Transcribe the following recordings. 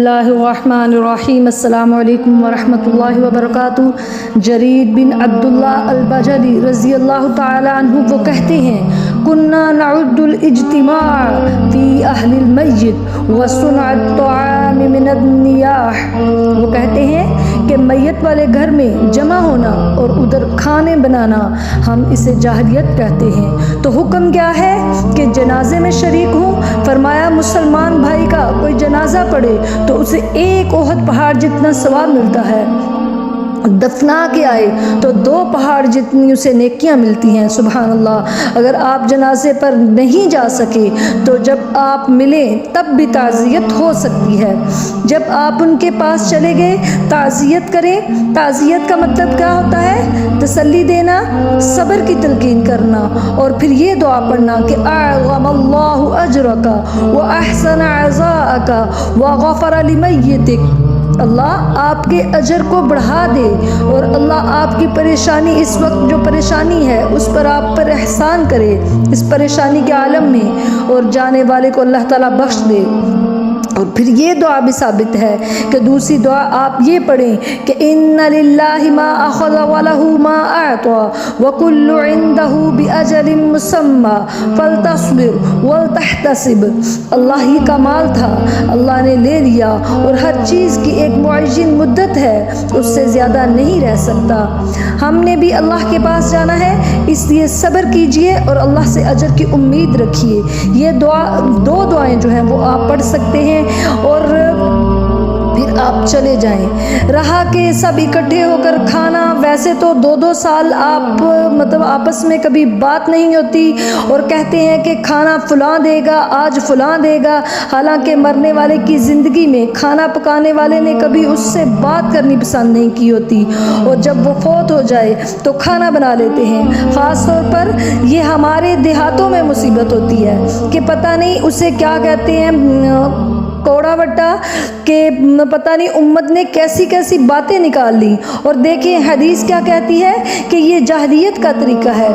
اللہ الرحمن الرحیم۔ السلام علیکم ورحمۃ اللہ وبرکاتہ۔ جریر بن عبداللہ البجلی رضی اللہ تعالی عنہ وہ کہتے ہیں کننا نعد الاجتماع فی اہل المیت وصنع الطعام من النیاح۔ وہ کہتے ہیں کہ میت والے گھر میں جمع ہونا اور ادھر کھانے بنانا ہم اسے جاہلیت کہتے ہیں۔ تو حکم کیا ہے کہ جنازے میں شریک ہوں؟ فرمایا مسلمان بھائی کا کوئی جنازہ پڑے تو اسے ایک احد پہاڑ جتنا ثواب ملتا ہے، دفنا کے آئے تو 2 پہاڑ جتنی اسے نیکیاں ملتی ہیں۔ سبحان اللہ۔ اگر آپ جنازے پر نہیں جا سکے تو جب آپ ملیں تب بھی تعزیت ہو سکتی ہے۔ جب آپ ان کے پاس چلے گئے تعزیت کریں۔ تعزیت کا مطلب کیا ہوتا ہے؟ تسلی دینا، صبر کی تلقین کرنا، اور پھر یہ دعا پڑھنا کہ اعظم اللہ اجرک واحسن عزاءک وغفر لمیتک۔ اللہ آپ کے اجر کو بڑھا دے اور اللہ آپ کی پریشانی، اس وقت جو پریشانی ہے اس پر آپ پر احسان کرے اس پریشانی کے عالم میں، اور جانے والے کو اللہ تعالیٰ بخش دے۔ اور پھر یہ دعا بھی ثابت ہے کہ دوسری دعا آپ یہ پڑھیں کہ ان للہ ما اخذ ولہ ما اعطى وکل عندہ باجل مسمی فلتصبر ولتحتسب۔ اللہ ہی کا مال تھا، اللہ نے لے لیا، اور ہر چیز کی ایک معین مدت ہے، اس سے زیادہ نہیں رہ سکتا۔ ہم نے بھی اللہ کے پاس جانا ہے، اس لیے صبر کیجئے اور اللہ سے اجر کی امید رکھیے۔ یہ دعا 2 دعائیں جو ہیں وہ آپ پڑھ سکتے ہیں، اور پھر آپ چلے جائیں۔ رہا کہ سب اکٹھے ہو کر کھانا، ویسے تو 2 سال آپ آپس میں کبھی بات نہیں ہوتی، اور کہتے ہیں کہ کھانا فلاں دے گا، آج فلاں دے گا، حالانکہ مرنے والے کی زندگی میں کھانا پکانے والے نے کبھی اس سے بات کرنی پسند نہیں کی ہوتی، اور جب وہ فوت ہو جائے تو کھانا بنا لیتے ہیں۔ خاص طور پر یہ ہمارے دیہاتوں میں مصیبت ہوتی ہے کہ پتہ نہیں اسے کیا کہتے ہیں، کوڑا وٹا، کہ پتہ نہیں امت نے کیسی کیسی باتیں نکال لی۔ اور دیکھیں حدیث کیا کہتی ہے کہ یہ جاہلیت کا طریقہ ہے۔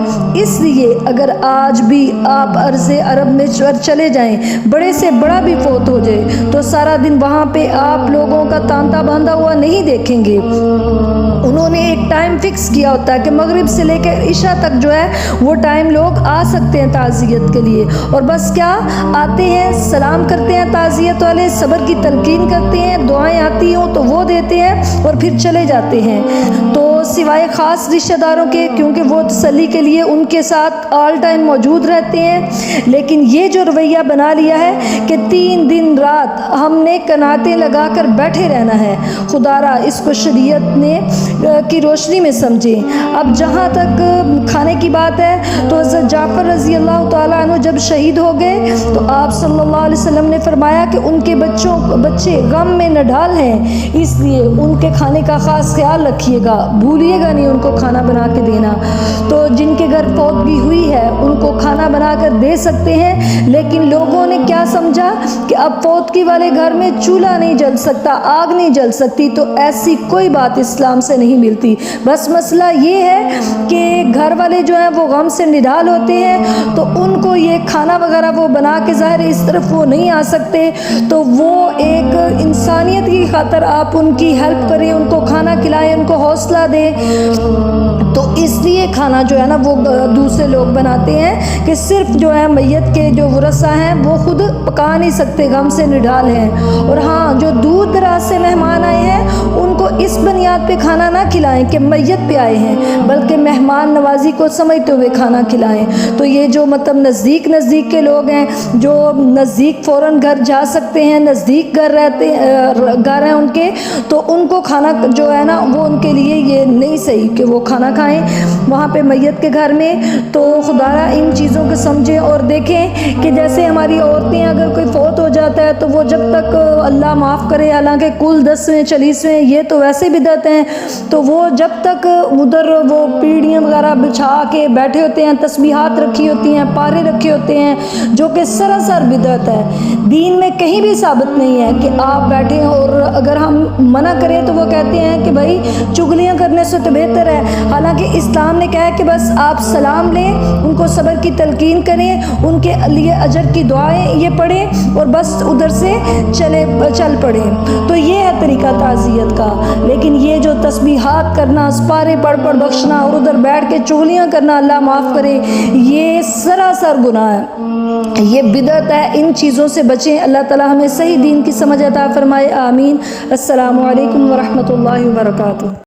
اس لیے اگر آج بھی آپ عرض عرب میں چلے جائیں، بڑے سے بڑا بھی فوت ہو جائے تو سارا دن وہاں پہ آپ لوگوں کا تانتا باندھا ہوا نہیں دیکھیں گے۔ انہوں نے ایک ٹائم فکس کیا ہوتا ہے کہ مغرب سے لے کر عشاء تک جو ہے وہ ٹائم لوگ آ سکتے ہیں تعزیت کے لیے، اور بس کیا آتے ہیں، سلام کرتے ہیں تعزیت والے، صبر کی تلقین کرتے ہیں، دعائیں آتی ہوں تو وہ دیتے ہیں اور پھر چلے جاتے ہیں۔ تو سوائے خاص رشتہ داروں کے، کیونکہ وہ تسلی کے لیے ان کے ساتھ آل ٹائم موجود رہتے ہیں، لیکن یہ جو رویہ بنا لیا ہے کہ 3 دن رات ہم نے کناٹیں لگا کر بیٹھے رہنا ہے، خدا را اس کو شریعت نے کی روشنی میں سمجھیں۔ اب جہاں تک کھانے کی بات ہے تو حضرت جعفر رضی اللہ تعالیٰ عنہ جب شہید ہو گئے تو آپ صلی اللہ علیہ وسلم نے فرمایا کہ ان کے بچے غم میں نڈھال ہیں، اس لیے ان کے کھانے کا خاص خیال رکھیے گا، بھولیے گا نہیں ان کو کھانا بنا کے دینا۔ تو جن کے گھر فوتگی ہوئی ہے ان کو کھانا بنا کر دے سکتے ہیں، لیکن لوگوں نے کیا سمجھا کہ اب فوتگی والے گھر میں چولہا نہیں جل سکتا، آگ نہیں جل سکتی، تو ایسی کوئی بات اسلام سے نہیں ملتی۔ بس مسئلہ یہ ہے کہ گھر والے جو ہیں وہ غم سے نڈھال ہوتے ہیں، تو ان کو یہ کھانا وغیرہ وہ بنا کے، ظاہر اس طرف وہ نہیں آ سکتے، تو وہ ایک انسانیت کی خاطر آپ ان کی ہیلپ کریں، ان کو کھانا کھلائیں، ان کو حوصلہ دیں۔ تو اس لیے کھانا جو ہے نا وہ دوسرے لوگ بناتے ہیں کہ صرف جو ہے میت کے جو ورثہ ہیں وہ خود پکا نہیں سکتے، غم سے نڈھال ہیں۔ اور ہاں جو دور دراز سے مہمان آئے ہیں ان کو اس بنیاد پہ کھانا نہ کھلائیں کہ میت پہ آئے ہیں، بلکہ مہمان نوازی کو سمجھتے ہوئے کھانا کھلائیں۔ تو یہ جو نزدیک کے لوگ ہیں، جو نزدیک فوراً گھر جا سکتے ہیں، نزدیک گھر ہیں ان کے، تو ان کو کھانا جو ہے نا وہ ان کے لیے یہ نہیں صحیح کہ وہ کھانا کھائیں وہاں پہ میت کے گھر میں۔ تو خدا را ان چیزوں کو سمجھیں، اور دیکھیں کہ جیسے ہماری عورتیں اگر کوئی فوت ہو جاتا ہے تو وہ جب تک اللہ معاف کرے، حالانکہ کل 10ویں 40ویں یہ تو ویسے بدعت ہیں، تو وہ جب تک ادھر وہ پیڑیاں وغیرہ بچھا کے بیٹھے ہوتے ہیں، تسبیحات رکھی ہوتی ہیں، پارے رکھے ہوتے ہیں، جو کہ سراسر بدعت ہے۔ دین میں کہیں بھی ثابت نہیں ہے کہ آپ بیٹھے، اور اگر ہم منع کریں تو وہ کہتے ہیں کہ بھائی چگلیاں کرنے سے تو بہتر ہے، حالانکہ اسلام نے کہا ہے کہ بس آپ سلام لیں، ان کو صبر کی تلقین کریں، ان کے لیے اجر کی دعائیں یہ پڑھیں اور بس ادھر سے چل پڑیں. تو یہ ہے طریقہ تعزیت کا. لیکن یہ جو تسبیحات کرنا، سپارے پڑھ پڑھ بخشنا اور ادھر بیٹھ کے چغلیاں کرنا، اللہ معاف کرے، یہ سراسر گناہ ہے، یہ بدعت ہے. ان چیزوں سے بچیں. اللہ تعالی ہمیں صحیح دین کی سمجھ عطا فرمائے. آمین. السلام علیکم ورحمۃ اللہ وبرکاتہ.